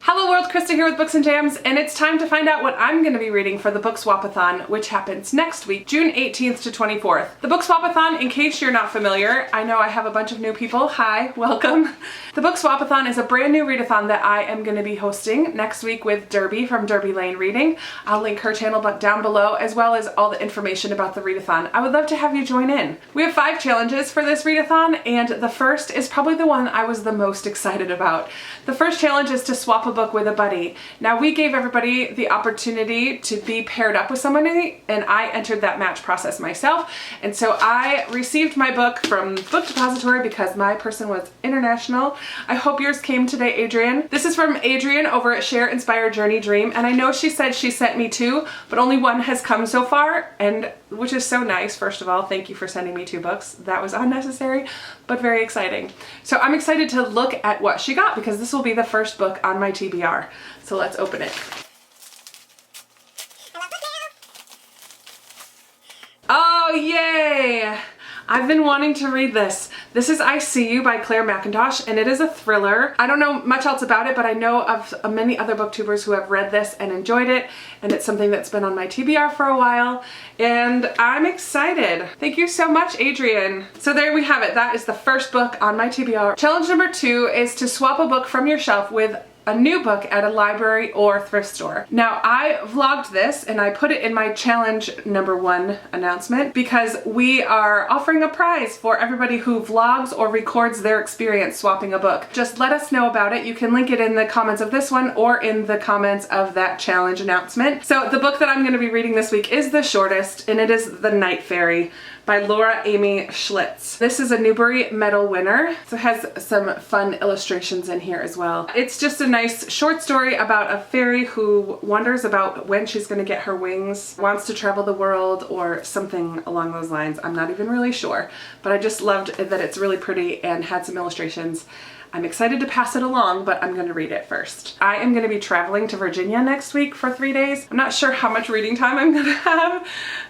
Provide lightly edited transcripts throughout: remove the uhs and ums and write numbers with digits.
Hello world, Krista here with Books and Jams, and it's time to find out what I'm going to be reading for the BookSwapAthon, which happens next week, June 18th to 24th. The BookSwapAthon, in case you're not familiar, I know I have a bunch of new people. Hi, welcome. The BookSwapAthon is a brand new readathon that I am going to be hosting next week with Derby from Derby Lane Reading. I'll link her channel down below, as well as all the information about the readathon. I would love to have you join in. We have 5 challenges for this readathon, and the first is probably the one I was the most excited about. The first challenge is to swap a book with a buddy. Now, we gave everybody the opportunity to be paired up with somebody, and I entered that match process myself, and so I received my book from Book Depository because my person was international. I hope yours came today, Adrian. This is from Adrian over at Share, Inspire, Journey, Dream, and I know she said she sent me 2, but only 1 has come so far, and which is so nice. First of all, thank you for sending me 2 books. That was unnecessary, but very exciting. So I'm excited to look at what she got because this will be the first book on my TBR. So let's open it. Oh, yay! I've been wanting to read this. This is I See You by Claire McIntosh, and it is a thriller. I don't know much else about it, but I know of many other booktubers who have read this and enjoyed it, and it's something that's been on my TBR for a while, and I'm excited. Thank you so much, Adrian. So there we have it. That is the first book on my TBR. Challenge number 2 is to swap a book from your shelf with a new book at a library or thrift store. Now, I vlogged this and I put it in my challenge number 1 announcement because we are offering a prize for everybody who vlogs or records their experience swapping a book. Just let us know about it. You can link it in the comments of this one or in the comments of that challenge announcement. So the book that I'm going to be reading this week is the shortest, and it is The Night Fairy by Laura Amy Schlitz. This is a Newbery Medal winner, so it has some fun illustrations in here as well. It's just a nice short story about a fairy who wonders about when she's going to get her wings, wants to travel the world, or something along those lines. I'm not even really sure, but I just loved that it's really pretty and had some illustrations. I'm excited to pass it along, but I'm going to read it first. I am going to be traveling to Virginia next week for 3 days. I'm not sure how much reading time I'm going to have.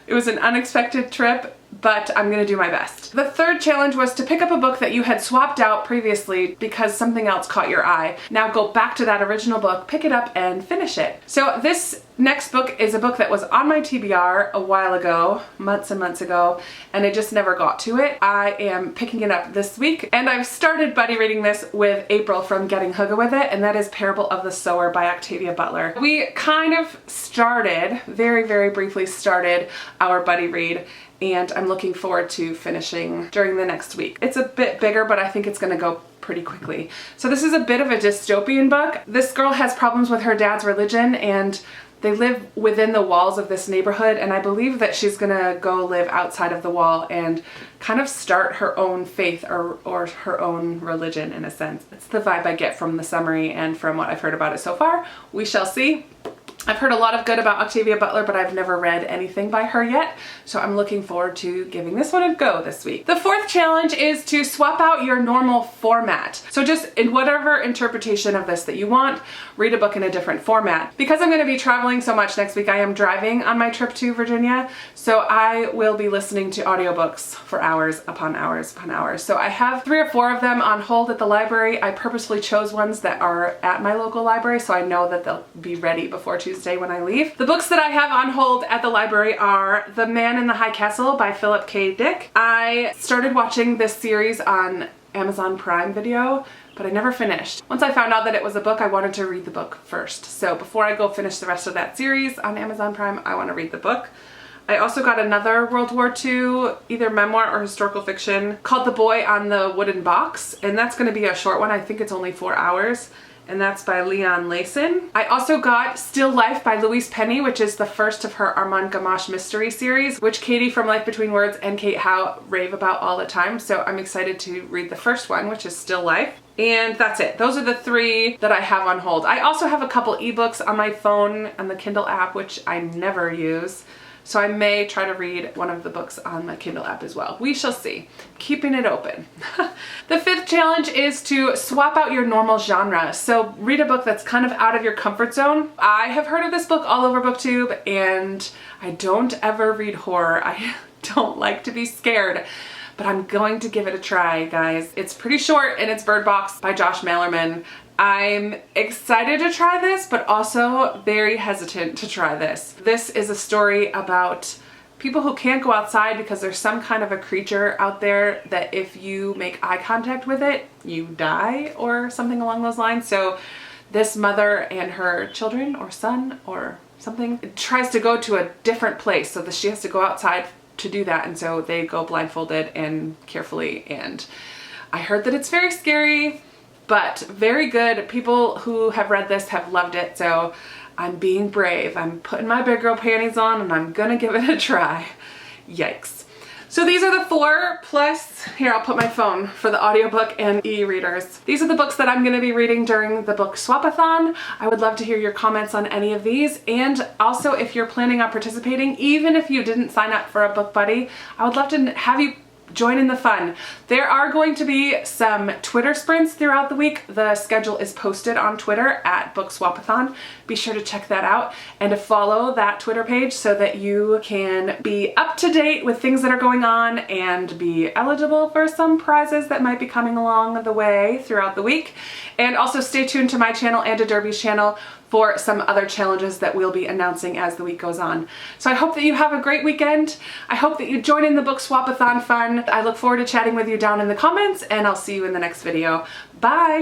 It was an unexpected trip, but I'm going to do my best. The third challenge was to pick up a book that you had swapped out previously because something else caught your eye. Now go back to that original book, pick it up, and finish it. So this next book is a book that was on my TBR a while ago, months and months ago, and I just never got to it. I am picking it up this week, and I've started buddy reading this with April from Getting Hygge With It, and that is Parable of the Sower by Octavia Butler. We kind of started, very briefly started our buddy read, and I'm looking forward to finishing during the next week. It's a bit bigger, but I think it's gonna go pretty quickly. So this is a bit of a dystopian book. This girl has problems with her dad's religion, and they live within the walls of this neighborhood, and I believe that she's gonna go live outside of the wall and kind of start her own faith or her own religion in a sense. It's the vibe I get from the summary and from what I've heard about it so far. We shall see. I've heard a lot of good about Octavia Butler, but I've never read anything by her yet, so I'm looking forward to giving this one a go this week. The fourth challenge is to swap out your normal format. So just in whatever interpretation of this that you want, read a book in a different format. Because I'm going to be traveling so much next week, I am driving on my trip to Virginia, so I will be listening to audiobooks for hours upon hours upon hours. So I have 3 or 4 of them on hold at the library. I purposely chose ones that are at my local library, so I know that they'll be ready before Tuesday when I leave. The books that I have on hold at the library are The Man in the High Castle by Philip K. Dick. I started watching this series on Amazon Prime Video, but I never finished. Once I found out that it was a book, I wanted to read the book first. So before I go finish the rest of that series on Amazon Prime, I want to read the book. I also got another World War II, either memoir or historical fiction, called The Boy on the Wooden Box, and that's going to be a short one. I think it's only 4 hours. And that's by Leon Layson. I also got Still Life by Louise Penny, which is the first of her Armand Gamache mystery series, which Katie from Life Between Words and Kate Howe rave about all the time. So I'm excited to read the first one, which is Still Life. And that's it. Those are the 3 that I have on hold. I also have a couple ebooks on my phone and the Kindle app, which I never use. So I may try to read one of the books on my Kindle app as well. We shall see. Keeping it open. The 5th challenge is to swap out your normal genre. So read a book that's kind of out of your comfort zone. I have heard of this book all over BookTube, and I don't ever read horror. I don't like to be scared. but I'm going to give it a try, guys. It's pretty short and it's Bird Box by Josh Malerman. I'm excited to try this, but also very hesitant to try this. This is a story about people who can't go outside because there's some kind of a creature out there that if you make eye contact with it, you die or something along those lines. So this mother and her children or son or something tries to go to a different place so that she has to go outside to do that, and so they go blindfolded and carefully, and I heard that it's very scary but very good. People who have read this have loved it, so I'm being brave. I'm putting my big girl panties on and I'm gonna give it a try. Yikes. So these are the 4, plus, here I'll put my phone for the audiobook and e-readers. These are the books that I'm going to be reading during the BookSwapAthon. I would love to hear your comments on any of these, and also if you're planning on participating, even if you didn't sign up for a book buddy, I would love to have you join in the fun. There are going to be some Twitter sprints throughout the week. The schedule is posted on Twitter at BookSwapAthon. Be sure to check that out and to follow that Twitter page so that you can be up to date with things that are going on and be eligible for some prizes that might be coming along the way throughout the week. And also stay tuned to my channel and to Derby's channel for some other challenges that we'll be announcing as the week goes on. So I hope that you have a great weekend. I hope that you join in the BookSwapAthon fun. I look forward to chatting with you down in the comments, and I'll see you in the next video. Bye!